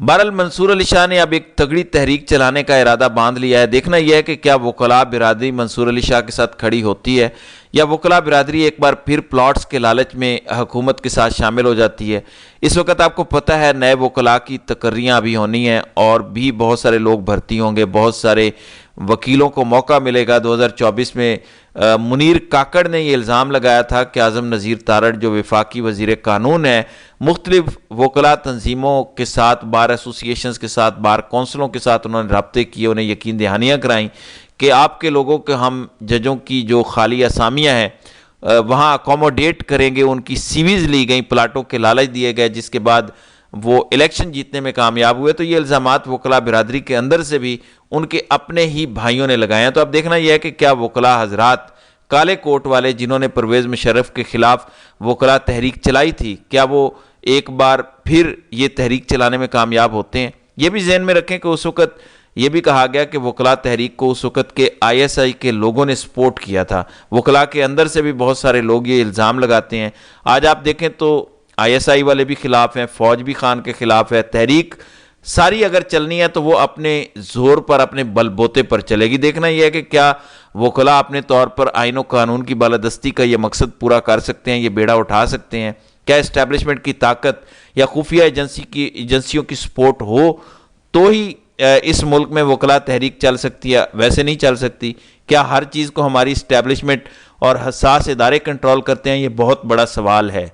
بہرحال منصور علی شاہ نے اب ایک تگڑی تحریک چلانے کا ارادہ باندھ لیا ہے۔ دیکھنا یہ ہے کہ کیا وکلاء برادری منصور علی شاہ کے ساتھ کھڑی ہوتی ہے یا وکلاء برادری ایک بار پھر پلاٹس کے لالچ میں حکومت کے ساتھ شامل ہو جاتی ہے۔ اس وقت آپ کو پتہ ہے نئے وکلاء کی تقرریاں ابھی ہونی ہیں اور بھی بہت سارے لوگ بھرتی ہوں گے، بہت سارے وکیلوں کو موقع ملے گا۔ 2024 میں منیر کاکڑ نے یہ الزام لگایا تھا کہ اعظم نذیر تارڑ جو وفاقی وزیر قانون ہے، مختلف وکلاء تنظیموں کے ساتھ، بار ایسوسی ایشنز کے ساتھ، بار کونسلوں کے ساتھ انہوں نے رابطے کیے، انہیں یقین دہانیاں کرائیں کہ آپ کے لوگوں کے ہم ججوں کی جو خالی اسامیاں ہیں وہاں اکوموڈیٹ کریں گے۔ ان کی سیویز لی گئیں، پلاٹوں کے لالچ دیے گئے، جس کے بعد وہ الیکشن جیتنے میں کامیاب ہوئے۔ تو یہ الزامات وکلاء برادری کے اندر سے بھی ان کے اپنے ہی بھائیوں نے لگائے ہیں۔ تو اب دیکھنا یہ ہے کہ کیا وکلاء حضرات کالے کوٹ والے جنہوں نے پرویز مشرف کے خلاف وکلاء تحریک چلائی تھی، کیا وہ ایک بار پھر یہ تحریک چلانے میں کامیاب ہوتے ہیں؟ یہ بھی ذہن میں رکھیں کہ اس وقت یہ بھی کہا گیا کہ وکلاء تحریک کو اس وقت کے آئی ایس آئی کے لوگوں نے سپورٹ کیا تھا۔ وکلاء کے اندر سے بھی بہت سارے لوگ یہ الزام لگاتے ہیں۔ آج آپ دیکھیں تو آئی ایس آئی والے بھی خلاف ہیں، فوج بھی خان کے خلاف ہے۔ تحریک ساری اگر چلنی ہے تو وہ اپنے زور پر، اپنے بل بوتے پر چلے گی۔ دیکھنا یہ ہے کہ کیا وکلاء اپنے طور پر آئین و قانون کی بالادستی کا یہ مقصد پورا کر سکتے ہیں، یہ بیڑا اٹھا سکتے ہیں؟ کیا اسٹیبلشمنٹ کی طاقت یا خفیہ ایجنسیوں کی سپورٹ ہو تو ہی اس ملک میں وکلاء تحریک چل سکتی ہے؟ ویسے نہیں چل سکتی۔ کیا ہر چیز کو ہماری اسٹیبلشمنٹ اور حساس ادارے کنٹرول کرتے ہیں؟ یہ بہت بڑا سوال ہے۔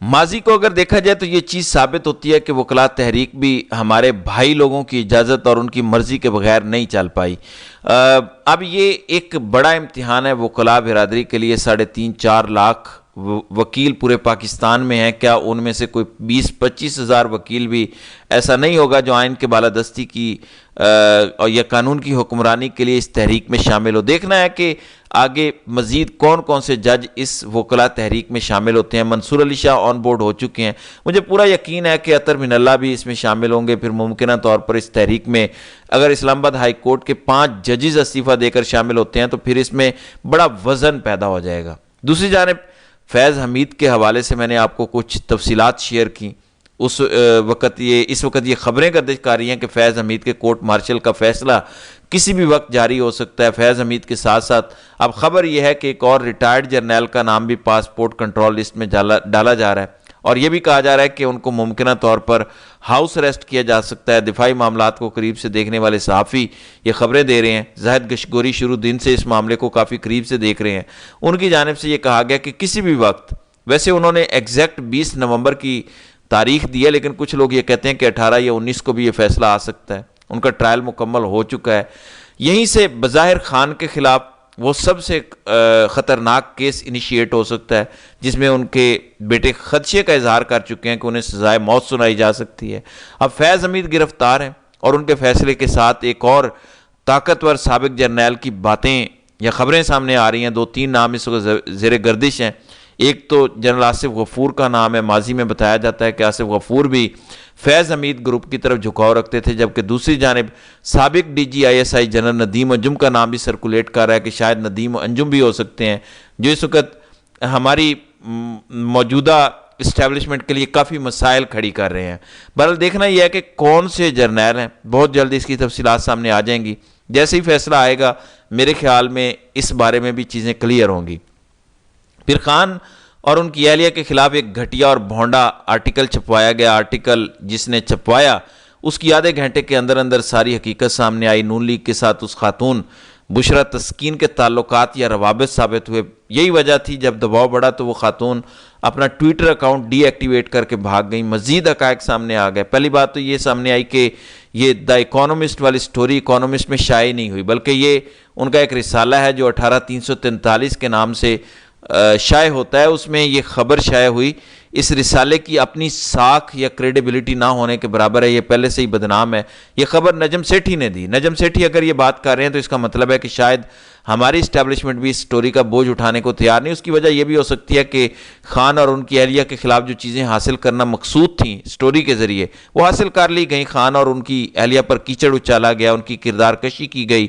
ماضی کو اگر دیکھا جائے تو یہ چیز ثابت ہوتی ہے کہ وکلاء تحریک بھی ہمارے بھائی لوگوں کی اجازت اور ان کی مرضی کے بغیر نہیں چل پائی۔ اب یہ ایک بڑا امتحان ہے وکلاء برادری کے لیے۔ 3.5-4 لاکھ وکیل پورے پاکستان میں ہیں۔ کیا ان میں سے کوئی 20-25 ہزار وکیل بھی ایسا نہیں ہوگا جو آئین کے بالادستی کی یا قانون کی حکمرانی کے لیے اس تحریک میں شامل ہو؟ دیکھنا ہے کہ آگے مزید کون کون سے جج اس وکلاء تحریک میں شامل ہوتے ہیں۔ منصور علی شاہ آن بورڈ ہو چکے ہیں، مجھے پورا یقین ہے کہ اطہر من اللہ بھی اس میں شامل ہوں گے۔ پھر ممکنہ طور پر اس تحریک میں اگر اسلام آباد ہائی کورٹ کے 5 ججز استعفیٰ دے کر شامل ہوتے ہیں تو پھر اس میں بڑا وزن پیدا ہو جائے گا۔ دوسری جانب فیض حمید کے حوالے سے میں نے آپ کو کچھ تفصیلات شیئر کی۔ اس وقت یہ خبریں گردش کر رہی ہیں کہ فیض حمید کے کورٹ مارشل کا فیصلہ کسی بھی وقت جاری ہو سکتا ہے۔ فیض حمید کے ساتھ ساتھ اب خبر یہ ہے کہ ایک اور ریٹائرڈ جرنیل کا نام بھی پاسپورٹ کنٹرول لسٹ میں ڈالا جا رہا ہے، اور یہ بھی کہا جا رہا ہے کہ ان کو ممکنہ طور پر ہاؤس اریسٹ کیا جا سکتا ہے۔ دفاعی معاملات کو قریب سے دیکھنے والے صحافی یہ خبریں دے رہے ہیں۔ زاہد گشگوری شروع دن سے اس معاملے کو کافی قریب سے دیکھ رہے ہیں۔ ان کی جانب سے یہ کہا گیا کہ کسی بھی وقت، ویسے انہوں نے ایگزیکٹ 20 نومبر کی تاریخ دی ہے، لیکن کچھ لوگ یہ کہتے ہیں کہ 18 یا 19 کو بھی یہ فیصلہ آ سکتا ہے۔ ان کا ٹرائل مکمل ہو چکا ہے۔ یہیں سے بظاہر خان کے خلاف وہ سب سے خطرناک کیس انیشیٹ ہو سکتا ہے، جس میں ان کے بیٹے خدشے کا اظہار کر چکے ہیں کہ انہیں سزائے موت سنائی جا سکتی ہے۔ اب فیض حمید گرفتار ہیں اور ان کے فیصلے کے ساتھ ایک اور طاقتور سابق جرنیل کی باتیں یا خبریں سامنے آ رہی ہیں۔ 2-3 نام اس وقت زیر گردش ہیں۔ ایک تو جنرل آصف غفور کا نام ہے۔ ماضی میں بتایا جاتا ہے کہ آصف غفور بھی فیض حمید گروپ کی طرف جھکاؤ رکھتے تھے، جبکہ دوسری جانب سابق D G I S I general Nadeem Anjum کا نام بھی سرکولیٹ کر رہا ہے کہ شاید ندیم انجم بھی ہو سکتے ہیں، جو اس وقت ہماری موجودہ اسٹیبلشمنٹ کے لیے کافی مسائل کھڑی کر رہے ہیں۔ بہرحال دیکھنا یہ ہے کہ کون سے جرنیل ہیں، بہت جلدی اس کی تفصیلات سامنے آ جائیں گی۔ جیسے ہی فیصلہ آئے گا میرے خیال میں اس بارے میں بھی چیزیں کلیئر ہوں گی۔ پھر خان اور ان کی اہلیہ کے خلاف ایک گھٹیا اور بھونڈا آرٹیکل چھپوایا گیا۔ آرٹیکل جس نے چھپوایا اس کی آدھے گھنٹے کے اندر ساری حقیقت سامنے آئی۔ نون لیگ کے ساتھ اس خاتون بشرا تسکین کے تعلقات یا روابط ثابت ہوئے۔ یہی وجہ تھی جب دباؤ بڑھا تو وہ خاتون اپنا ٹویٹر اکاؤنٹ ڈی ایکٹیویٹ کر کے بھاگ گئیں۔ مزید حقائق سامنے آ گئے۔ پہلی بات تو یہ سامنے آئی کہ یہ دا اکانومسٹ والی سٹوری اکانومسٹ میں شائع نہیں ہوئی، بلکہ یہ ان کا ایک رسالہ ہے جو 18343 کے نام سے شائع ہوتا ہے۔ اس میں یہ خبر شائع ہوئی۔ اس رسالے کی اپنی ساکھ یا کریڈیبلٹی نہ ہونے کے برابر ہے، یہ پہلے سے ہی بدنام ہے۔ یہ خبر نجم سیٹھی نے دی۔ نجم سیٹھی اگر یہ بات کر رہے ہیں تو اس کا مطلب ہے کہ شاید ہماری اسٹیبلشمنٹ بھی اس سٹوری کا بوجھ اٹھانے کو تیار نہیں۔ اس کی وجہ یہ بھی ہو سکتی ہے کہ خان اور ان کی اہلیہ کے خلاف جو چیزیں حاصل کرنا مقصود تھیں سٹوری کے ذریعے، وہ حاصل کر لی گئیں۔ خان اور ان کی اہلیہ پر کیچڑ اچالا گیا، ان کی کردار کشی کی گئی،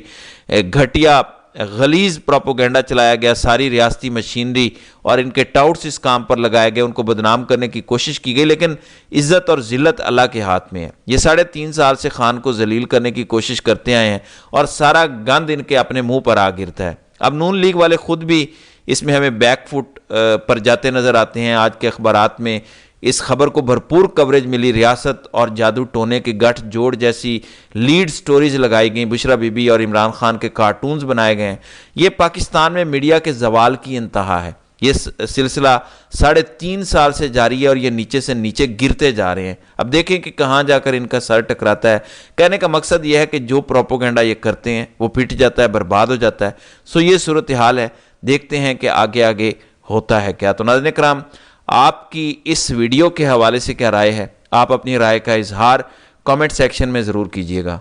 گھٹیا غلیظ پروپیگنڈا چلایا گیا، ساری ریاستی مشینری اور ان کے ٹاؤٹس اس کام پر لگائے گئے، ان کو بدنام کرنے کی کوشش کی گئی، لیکن عزت اور ذلت اللہ کے ہاتھ میں ہے۔ یہ 3.5 سال سے خان کو ذلیل کرنے کی کوشش کرتے آئے ہیں اور سارا گند ان کے اپنے منہ پر آ گرتا ہے۔ اب نون لیگ والے خود بھی اس میں ہمیں بیک فٹ پر جاتے نظر آتے ہیں۔ آج کے اخبارات میں اس خبر کو بھرپور کوریج ملی، ریاست اور جادو ٹونے کے گٹھ جوڑ جیسی لیڈ سٹوریز لگائی گئیں، بشرا بی بی اور عمران خان کے کارٹونز بنائے گئے ہیں۔ یہ پاکستان میں میڈیا کے زوال کی انتہا ہے۔ یہ سلسلہ 3.5 سال سے جاری ہے اور یہ نیچے سے نیچے گرتے جا رہے ہیں۔ اب دیکھیں کہ کہاں جا کر ان کا سر ٹکراتا ہے۔ کہنے کا مقصد یہ ہے کہ جو پروپیگنڈا یہ کرتے ہیں وہ پھٹ جاتا ہے، برباد ہو جاتا ہے۔ یہ صورتحال ہے، دیکھتے ہیں کہ آگے آگے ہوتا ہے کیا۔ تو ناظرین کرام، آپ کی اس ویڈیو کے حوالے سے کیا رائے ہے؟ آپ اپنی رائے کا اظہار کامنٹ سیکشن میں ضرور کیجیے گا۔